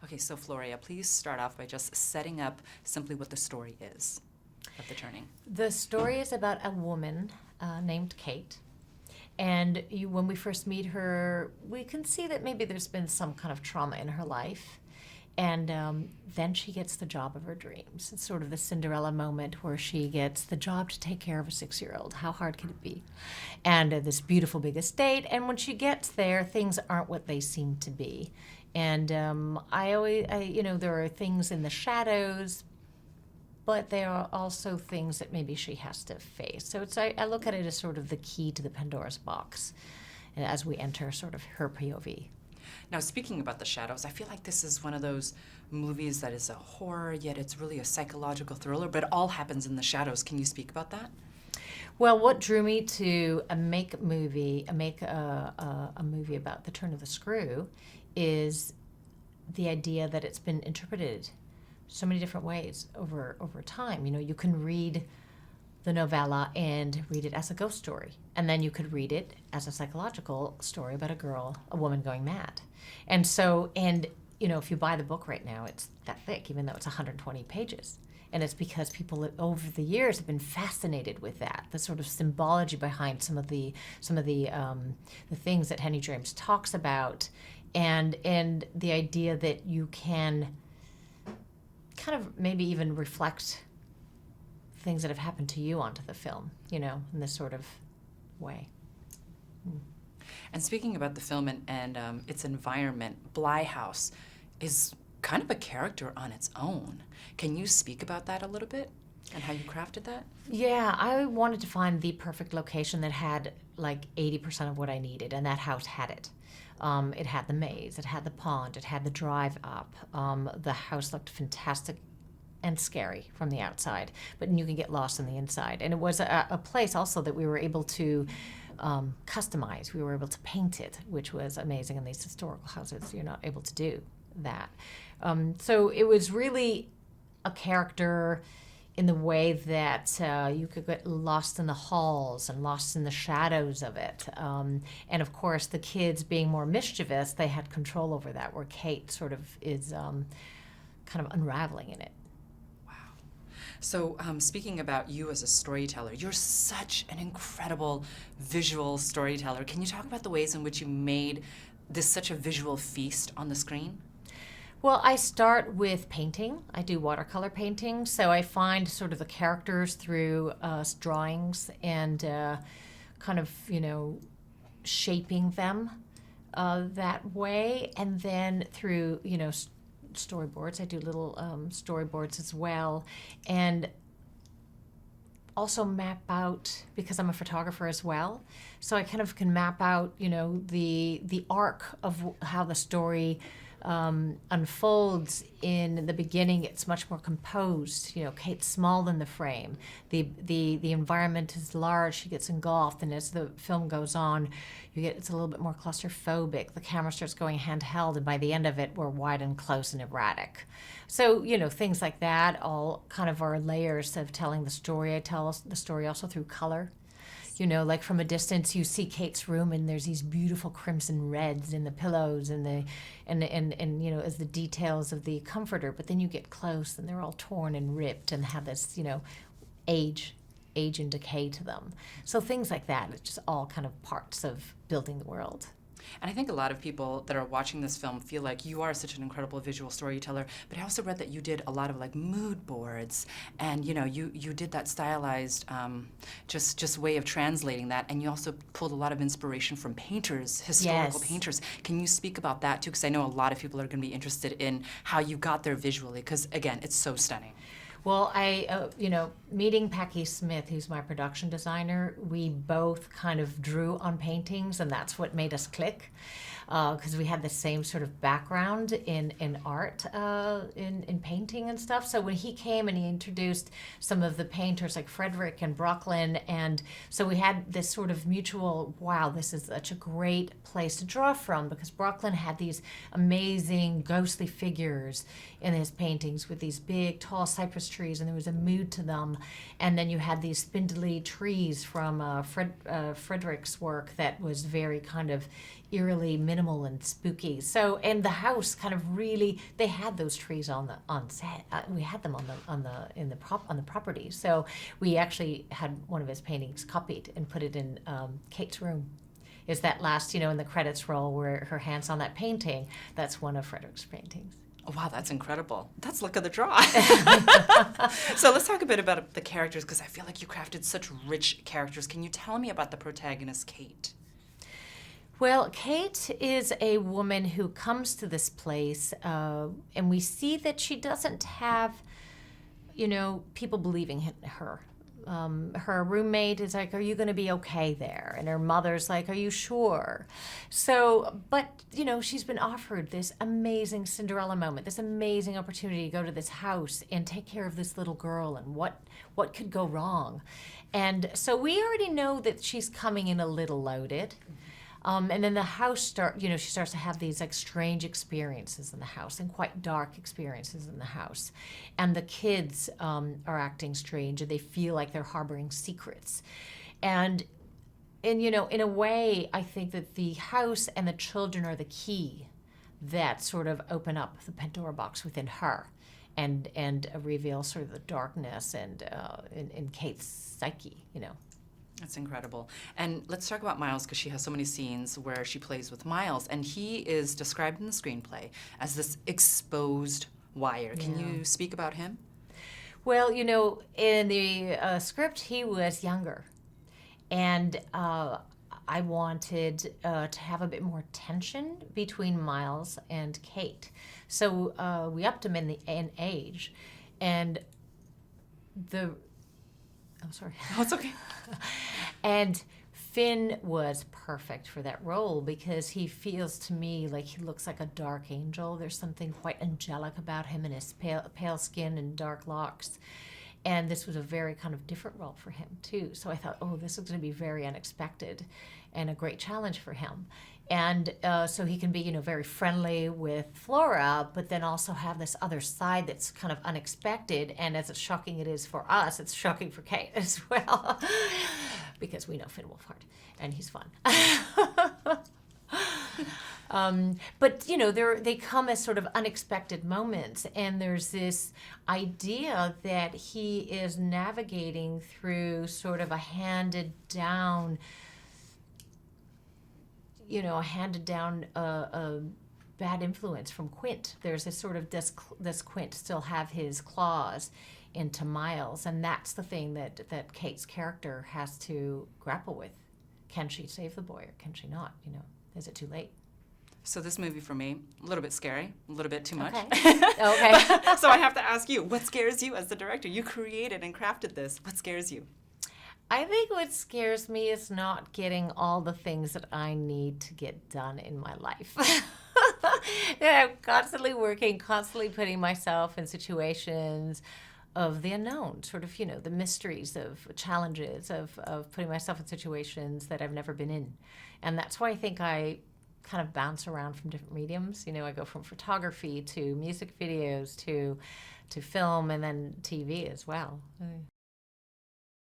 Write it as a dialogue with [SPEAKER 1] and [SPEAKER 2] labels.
[SPEAKER 1] Okay, so Floria, please start off by just setting up simply what the story is of The Turning.
[SPEAKER 2] The story is about a woman named Kate. And when we first meet her, we can see that maybe there's been some kind of trauma in her life. And then she gets the job of her dreams. It's sort of the Cinderella moment where she gets the job to take care of a 6-year-old. How hard could it be? And this beautiful big estate. And when she gets there, things aren't what they seem to be. And there are things in the shadows, but there are also things that maybe she has to face. So I look at it as sort of the key to the Pandora's box as we enter sort of her POV.
[SPEAKER 1] Now, speaking about the shadows, I feel like this is one of those movies that is a horror, yet it's really a psychological thriller, but it all happens in the shadows. Can you speak about that?
[SPEAKER 2] Well, what drew me to make a movie about the turn of the screw is the idea that it's been interpreted so many different ways over time. You know, you can read the novella and read it as a ghost story, and then you could read it as a psychological story about a woman going mad. And if you buy the book right now, it's that thick, even though it's 120 pages. And it's because people over the years have been fascinated with that, the sort of symbology behind some of the things that Henry James talks about, and the idea that you can kind of maybe even reflect things that have happened to you onto the film, in this sort of way.
[SPEAKER 1] And speaking about the film and its environment, Bly House is kind of a character on its own. Can you speak about that a little bit and how you crafted that?
[SPEAKER 2] Yeah, I wanted to find the perfect location that had like 80% of what I needed, and that house had it. It had the maze, it had the pond, it had the drive up. The house looked fantastic and scary from the outside, but you can get lost on the inside. And it was a place also that we were able to customize. We were able to paint it, which was amazing. In these historical houses, you're not able to do that. So it was really a character in the way that you could get lost in the halls and lost in the shadows of it. And of course, the kids being more mischievous, they had control over that, where Kate sort of is kind of unraveling in it.
[SPEAKER 1] So speaking about you as a storyteller, you're such an incredible visual storyteller. Can you talk about the ways in which you made this such a visual feast on the screen?
[SPEAKER 2] Well, I start with painting. I do watercolor painting, so I find sort of the characters through drawings and kind of, shaping them that way. And then through, storyboards. I do little storyboards as well, and also map out, because I'm a photographer as well, so I kind of can map out, the arc of how the story unfolds. In the beginning, it's much more composed. Kate's small in the frame. The environment is large. She gets engulfed, and as the film goes on, it's a little bit more claustrophobic. The camera starts going handheld, and by the end of it, we're wide and close and erratic. So, things like that all kind of are layers of telling the story. I tell the story also through color. Like from a distance, you see Kate's room, and there's these beautiful crimson reds in the pillows and as the details of the comforter. But then you get close, and they're all torn and ripped and have this, age and decay to them. So things like that. It's just all kind of parts of building the world.
[SPEAKER 1] And I think a lot of people that are watching this film feel like you are such an incredible visual storyteller, but I also read that you did a lot of like mood boards, and you did that stylized just way of translating that, and you also pulled a lot of inspiration from painters, historical painters. Can you speak about that too? Because I know a lot of people are going to be interested in how you got there visually, because again, it's so stunning.
[SPEAKER 2] Well, meeting Packy Smith, who's my production designer, we both kind of drew on paintings, and that's what made us click, because we had the same sort of background in art, in painting and stuff. So when he came and he introduced some of the painters like Frederick and Brooklyn, and so we had this sort of mutual, wow, this is such a great place to draw from, because Brooklyn had these amazing ghostly figures in his paintings with these big, tall cypress trees, and there was a mood to them. And then you had these spindly trees from Frederick's work that was very kind of eerily minimal and spooky. So, and the house kind of really, they had those trees on set. We had them on the property. So we actually had one of his paintings copied and put it in Kate's room. Is that last, in the credits roll where her hand's on that painting? That's one of Frederick's paintings.
[SPEAKER 1] Oh, wow, that's incredible. That's luck of the draw. So let's talk a bit about the characters, because I feel like you crafted such rich characters. Can you tell me about the protagonist, Kate?
[SPEAKER 2] Well, Kate is a woman who comes to this place, and we see that she doesn't have, people believing in her. Her roommate is like, "Are you going to be okay there?" And her mother's like, "Are you sure?" So, but, she's been offered this amazing Cinderella moment, this amazing opportunity to go to this house and take care of this little girl, and what could go wrong? And so we already know that she's coming in a little loaded. And then the house she starts to have these strange experiences in the house, and quite dark experiences in the house. And the kids are acting strange, and they feel like they're harboring secrets. And in a way, I think that the house and the children are the key that sort of open up the Pandora box within her, and reveal sort of the darkness and in Kate's psyche,
[SPEAKER 1] That's incredible. And let's talk about Miles, because she has so many scenes where she plays with Miles, and he is described in the screenplay as this exposed wire. Can you speak about him?
[SPEAKER 2] Well, in the script, he was younger, and I wanted to have a bit more tension between Miles and Kate. So we upped him in age, and I'm sorry.
[SPEAKER 1] Oh, it's okay.
[SPEAKER 2] And Finn was perfect for that role, because he feels to me like he looks like a dark angel. There's something quite angelic about him, and his pale skin and dark locks. And this was a very kind of different role for him, too. So I thought, this is going to be very unexpected and a great challenge for him. And so he can be, very friendly with Flora, but then also have this other side that's kind of unexpected. And as shocking it is for us, it's shocking for Kate as well, because we know Finn Wolfhard, and he's fun. But they come as sort of unexpected moments, and there's this idea that he is navigating through sort of a handed down bad influence from Quint. There's this sort of, does Quint still have his claws into Miles? And that's the thing that Kate's character has to grapple with. Can she save the boy, or can she not? Is it too late?
[SPEAKER 1] So this movie for me, a little bit scary, a little bit too much.
[SPEAKER 2] Okay.
[SPEAKER 1] So I have to ask you, what scares you as the director? You created and crafted this. What scares you?
[SPEAKER 2] I think what scares me is not getting all the things that I need to get done in my life. I'm constantly working, constantly putting myself in situations of the unknown, sort of, the mysteries of challenges, of putting myself in situations that I've never been in. And that's why I think I kind of bounce around from different mediums. I go from photography to music videos to film, and then TV as well.